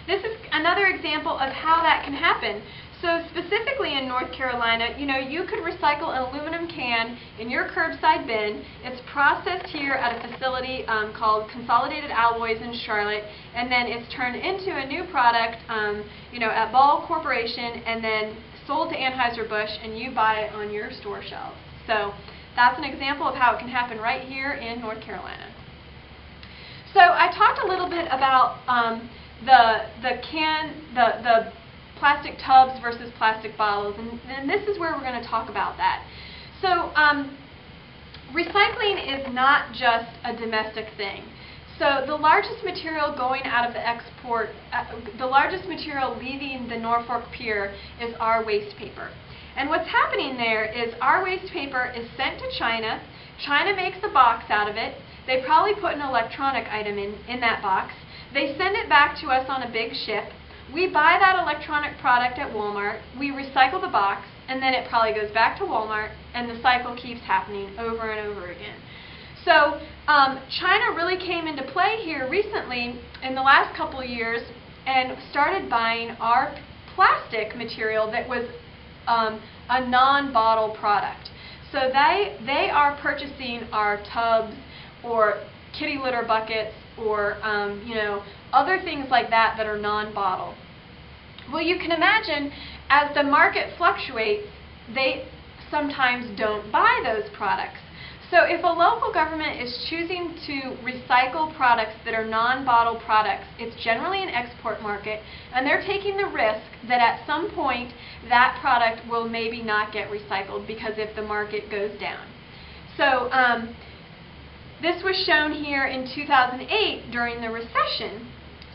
this is another example of how that can happen. So specifically in North Carolina, you could recycle an aluminum can in your curbside bin. It's processed here at a facility called Consolidated Alloys in Charlotte, and then it's turned into a new product, at Ball Corporation, and then sold to Anheuser-Busch, and you buy it on your store shelves. So that's an example of how it can happen right here in North Carolina. So I talked a little bit about the plastic tubs versus plastic bottles, and this is where we're going to talk about that. So recycling is not just a domestic thing. So the largest material going out of the export, the largest material leaving the Norfolk Pier is our waste paper. And what's happening there is our waste paper is sent to China. China makes a box out of it. They probably put an electronic item in that box. They send it back to us on a big ship. We buy that electronic product at Walmart, we recycle the box, and then it probably goes back to Walmart, and the cycle keeps happening over and over again. So China really came into play here recently in the last couple of years and started buying our plastic material that was a non-bottle product. So they are purchasing our tubs or kitty litter buckets or other things like that that are non-bottle. Well, you can imagine as the market fluctuates, they sometimes don't buy those products. So if a local government is choosing to recycle products that are non-bottle products, it's generally an export market, and they're taking the risk that at some point that product will maybe not get recycled because if the market goes down. So this was shown here in 2008 during the recession.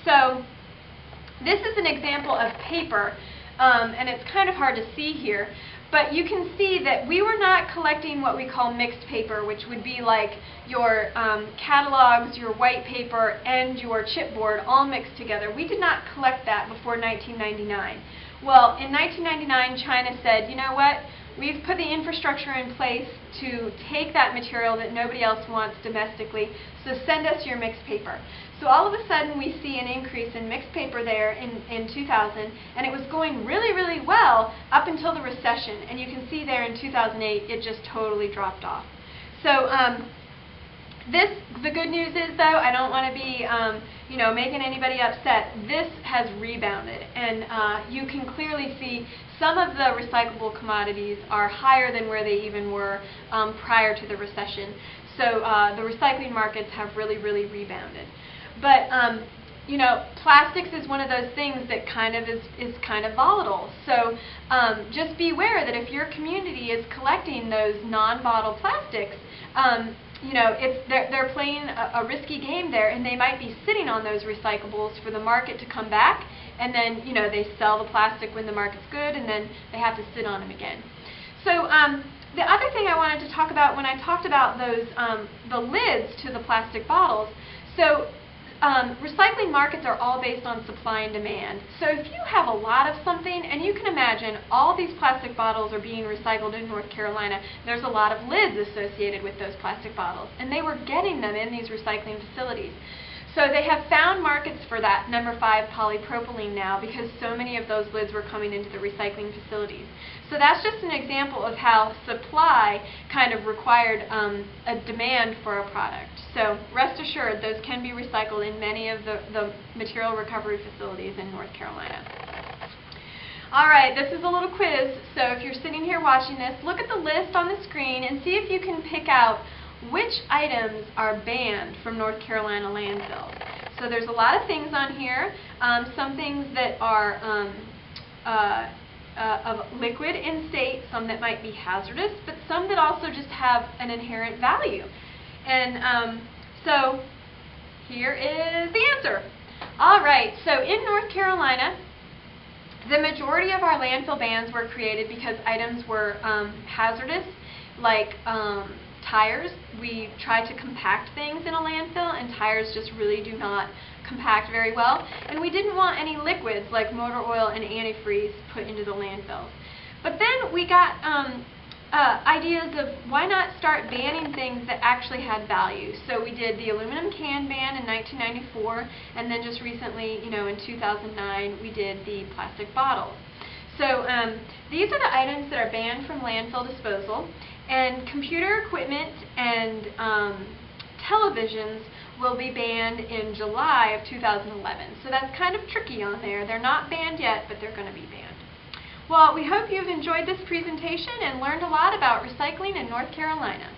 So this is an example of paper, and it's kind of hard to see here, but you can see that we were not collecting what we call mixed paper, which would be like your catalogs, your white paper, and your chipboard all mixed together. We did not collect that before 1999. Well, in 1999, China said, you know what? We've put the infrastructure in place to take that material that nobody else wants domestically, so send us your mixed paper. So all of a sudden we see an increase in mixed paper there in 2000, and it was going really, really well up until the recession. And you can see there in 2008 it just totally dropped off. So the good news is, though, I don't want to be making anybody upset. This has rebounded, and you can clearly see some of the recyclable commodities are higher than where they even were prior to the recession. So the recycling markets have really, really rebounded. But plastics is one of those things that is kind of volatile. So just be aware that if your community is collecting those non-bottle plastics, they're playing a risky game there, and they might be sitting on those recyclables for the market to come back, and then they sell the plastic when the market's good, and then they have to sit on them again. So the other thing I wanted to talk about when I talked about those the lids to the plastic bottles. So recycling markets are all based on supply and demand. So if you have a lot of something, and you can imagine all these plastic bottles are being recycled in North Carolina, there's a lot of lids associated with those plastic bottles, and they were getting them in these recycling facilities. So they have found markets for that number 5 polypropylene now because so many of those lids were coming into the recycling facilities. So that's just an example of how supply kind of required a demand for a product. So rest assured, those can be recycled in many of the material recovery facilities in North Carolina. All right, this is a little quiz. So if you're sitting here watching this, look at the list on the screen and see if you can pick out which items are banned from North Carolina landfills. So there's a lot of things on here, some things that are of liquid in state, some that might be hazardous, but some that also just have an inherent value. And so here is the answer. All right, so in North Carolina, the majority of our landfill bans were created because items were hazardous, like tires. We try to compact things in a landfill, and tires just really do not compact very well. And we didn't want any liquids like motor oil and antifreeze put into the landfills. But then we got ideas of why not start banning things that actually had value. So we did the aluminum can ban in 1994, and then just recently, in 2009, we did the plastic bottles. So these are the items that are banned from landfill disposal, and computer equipment and televisions will be banned in July of 2011. So that's kind of tricky on there. They're not banned yet, but they're going to be banned. Well, we hope you've enjoyed this presentation and learned a lot about recycling in North Carolina.